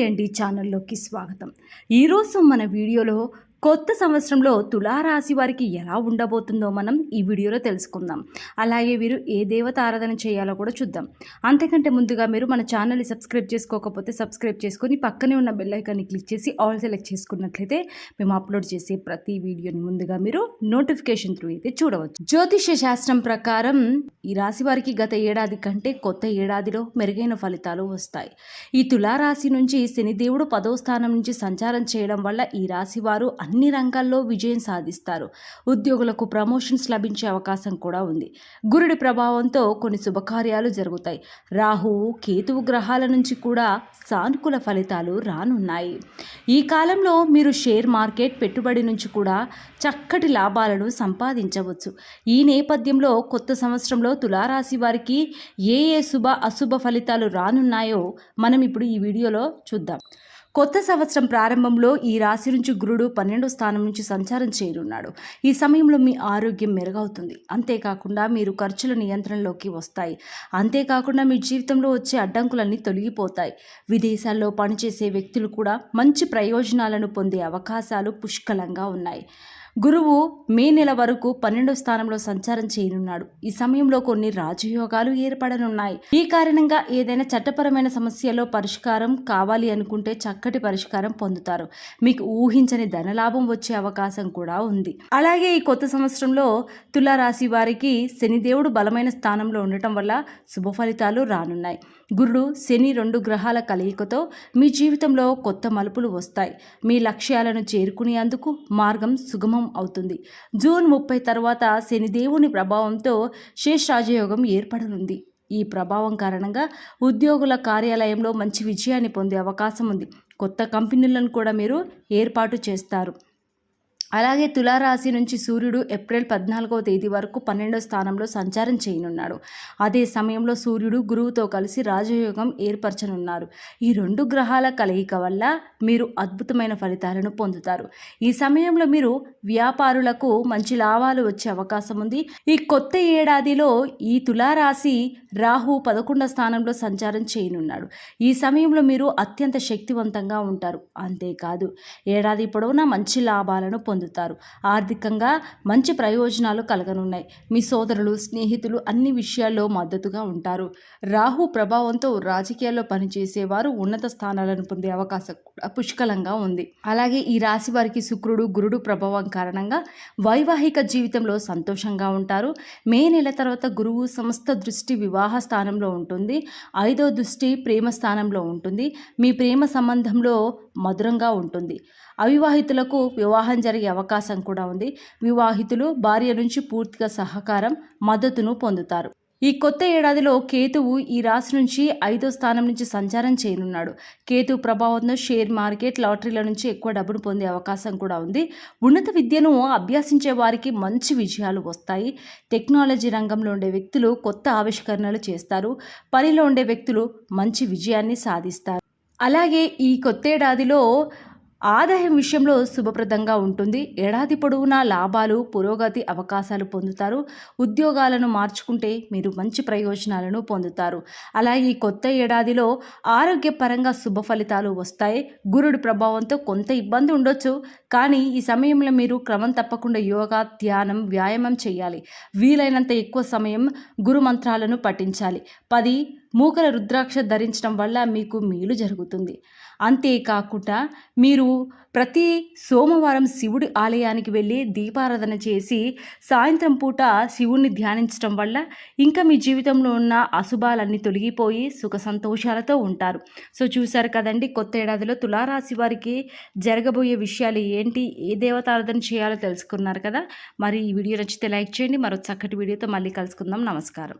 అండి ఛానల్లోకి స్వాగతం. ఈరోజు మన వీడియోలో కొత్త సంవత్సరంలో తులారాశి వారికి ఎలా ఉండబోతుందో మనం ఈ వీడియోలో తెలుసుకుందాం. అలాగే వీరు ఏ దేవత ఆరాధన చేయాలో కూడా చూద్దాం. అంతకంటే ముందుగా మీరు మన ఛానల్ని సబ్స్క్రైబ్ చేసుకోకపోతే సబ్స్క్రైబ్ చేసుకొని పక్కనే ఉన్న బెల్ ఐకాన్ని క్లిక్ చేసి ఆల్ సెలెక్ట్ చేసుకున్నట్లయితే మేము అప్లోడ్ చేసే ప్రతి వీడియోని ముందుగా మీరు నోటిఫికేషన్ త్రూ అయితే చూడవచ్చు. జ్యోతిష్య శాస్త్రం ప్రకారం ఈ రాశి వారికి గత ఏడాది కంటే కొత్త ఏడాదిలో మెరుగైన ఫలితాలు వస్తాయి. ఈ తులారాశి నుంచి శనిదేవుడు 10వ స్థానం నుంచి సంచారం చేయడం వల్ల ఈ రాశి వారు అన్ని రంగాల్లో విజయం సాధిస్తారు. ఉద్యోగులకు ప్రమోషన్స్ లభించే అవకాశం కూడా ఉంది. గురుడి ప్రభావంతో కొన్ని శుభకార్యాలు జరుగుతాయి. రాహువు కేతువు గ్రహాల నుంచి కూడా సానుకూల ఫలితాలు రానున్నాయి. ఈ కాలంలో మీరు షేర్ మార్కెట్ పెట్టుబడి నుంచి కూడా చక్కటి లాభాలను సంపాదించవచ్చు. ఈ నేపథ్యంలో కొత్త సంవత్సరంలో తులారాశి వారికి ఏ శుభ అశుభ ఫలితాలు రానున్నాయో మనం ఇప్పుడు ఈ వీడియోలో చూద్దాం. కొత్త సంవత్సరం ప్రారంభంలో ఈ రాశి నుంచి గురుడు 12వ స్థానం నుంచి సంచారం చేయనున్నాడు. ఈ సమయంలో మీ ఆరోగ్యం మెరుగవుతుంది. అంతేకాకుండా మీరు ఖర్చుల నియంత్రణలోకి వస్తాయి. అంతేకాకుండా మీ జీవితంలో వచ్చే అడ్డంకులన్నీ తొలగిపోతాయి. విదేశాల్లో పనిచేసే వ్యక్తులు కూడా మంచి ప్రయోజనాలను పొందే అవకాశాలు పుష్కలంగా ఉన్నాయి. గురువు మే నెల వరకు 12వ స్థానంలో సంచారం చేయనున్నాడు. ఈ సమయంలో కొన్ని రాజయోగాలు ఏర్పడనున్నాయి. ఈ కారణంగా ఏదైనా చట్టపరమైన సమస్యలో పరిష్కారం కావాలి అనుకుంటే చక్కటి పరిష్కారం పొందుతారు. మీకు ఊహించని ధనలాభం వచ్చే అవకాశం కూడా ఉంది. అలాగే ఈ కొత్త సంవత్సరంలో తులారాశి వారికి శనిదేవుడు బలమైన స్థానంలో ఉండటం వల్ల శుభ ఫలితాలు రానున్నాయి. గురుడు శని 2 గ్రహాల కలయికతో మీ జీవితంలో కొత్త మలుపులు వస్తాయి. మీ లక్ష్యాలను చేరుకునేందుకు మార్గం సుగమం అవుతుంది. జూన్ 30 తర్వాత శనిదేవుని ప్రభావంతో శేషరాజయోగం ఏర్పడనుంది. ఈ ప్రభావం కారణంగా ఉద్యోగుల కార్యాలయంలో మంచి విజయాన్ని పొందే అవకాశం ఉంది. కొత్త కంపెనీలను కూడా మీరు ఏర్పాటు చేస్తారు. అలాగే తులారాశి నుంచి సూర్యుడు ఏప్రిల్ 14వ తేదీ వరకు 12వ స్థానంలో సంచారం చేయనున్నాడు. అదే సమయంలో సూర్యుడు గురువుతో కలిసి రాజయోగం ఏర్పరచనున్నారు. ఈ 2 గ్రహాల కలయిక వల్ల మీరు అద్భుతమైన ఫలితాలను పొందుతారు. ఈ సమయంలో మీరు వ్యాపారులకు మంచి లాభాలు వచ్చే అవకాశం ఉంది. ఈ కొత్త ఏడాదిలో ఈ తులారాశి రాహు 11వ స్థానంలో సంచారం చేయనున్నాడు. ఈ సమయంలో మీరు అత్యంత శక్తివంతంగా ఉంటారు. అంతేకాదు ఏడాది పొడవునా మంచి లాభాలను పొందుతారు. ఆర్థికంగా మంచి ప్రయోజనాలు కలగనున్నాయి. మీ సోదరులు స్నేహితులు అన్ని విషయాల్లో మద్దతుగా ఉంటారు. రాహు ప్రభావంతో రాజకీయాల్లో పనిచేసేవారు ఉన్నత స్థానాలను పొందే అవకాశం కూడా పుష్కలంగా ఉంది. అలాగే ఈ రాశి వారికి శుక్రుడు గురుడు ప్రభావం కారణంగా వైవాహిక జీవితంలో సంతోషంగా ఉంటారు. మే నెల తర్వాత గురువు సమస్త దృష్టి వివాహ స్థానంలో ఉంటుంది. 5వ దృష్టి ప్రేమ స్థానంలో ఉంటుంది. మీ ప్రేమ సంబంధంలో మధురంగా ఉంటుంది. అవివాహితులకు వివాహం జరిగే అవకాశం కూడా ఉంది. వివాహితులు భార్య నుంచి పూర్తిగా సహకారం మద్దతును పొందుతారు. ఈ కొత్త ఏడాదిలో కేతువు ఈ రాశి నుంచి 5వ స్థానం నుంచి సంచారం చేయనున్నాడు. కేతు ప్రభావంతో షేర్ మార్కెట్ లాటరీల నుంచి ఎక్కువ డబ్బును పొందే అవకాశం కూడా ఉంది. ఉన్నత విద్యను అభ్యసించే వారికి మంచి విజయాలు వస్తాయి. టెక్నాలజీ రంగంలో ఉండే వ్యక్తులు కొత్త ఆవిష్కరణలు చేస్తారు. పనిలో ఉండే వ్యక్తులు మంచి విజయాన్ని సాధిస్తారు. అలాగే ఈ కొత్త ఏడాదిలో ఆదాయం విషయంలో శుభప్రదంగా ఉంటుంది. ఏడాది పొడవునా లాభాలు పురోగతి అవకాశాలు పొందుతారు. ఉద్యోగాలను మార్చుకుంటే మీరు మంచి ప్రయోజనాలను పొందుతారు. అలాగే ఈ కొత్త ఏడాదిలో ఆరోగ్యపరంగా శుభ ఫలితాలు వస్తాయి. గురుడి ప్రభావంతో కొంత ఇబ్బంది ఉండొచ్చు. కానీ ఈ సమయంలో మీరు క్రమం తప్పకుండా యోగా ధ్యానం వ్యాయామం చేయాలి. వీలైనంత ఎక్కువ సమయం గురు మంత్రాలను పఠించాలి. 10 మూకల రుద్రాక్ష ధరించడం వల్ల మీకు మేలు జరుగుతుంది. అంతేకాకుండా మీరు ప్రతి సోమవారం శివుడి ఆలయానికి వెళ్ళి దీపారాధన చేసి సాయంత్రం పూట శివుణ్ణి ధ్యానించడం వల్ల ఇంకా మీ జీవితంలో ఉన్న అశుభాలన్నీ తొలగిపోయి సుఖ సంతోషాలతో ఉంటారు. సో చూశారు కదండి, కొత్త ఏడాదిలో తులారాశి వారికి జరగబోయే విషయాలు ఏంటి, ఏ దేవతారాధన చేయాలో తెలుసుకున్నారు కదా. మరి ఈ వీడియో నచ్చితే లైక్ చేయండి. మరో చక్కటి వీడియోతో మళ్ళీ కలుసుకుందాం. నమస్కారం.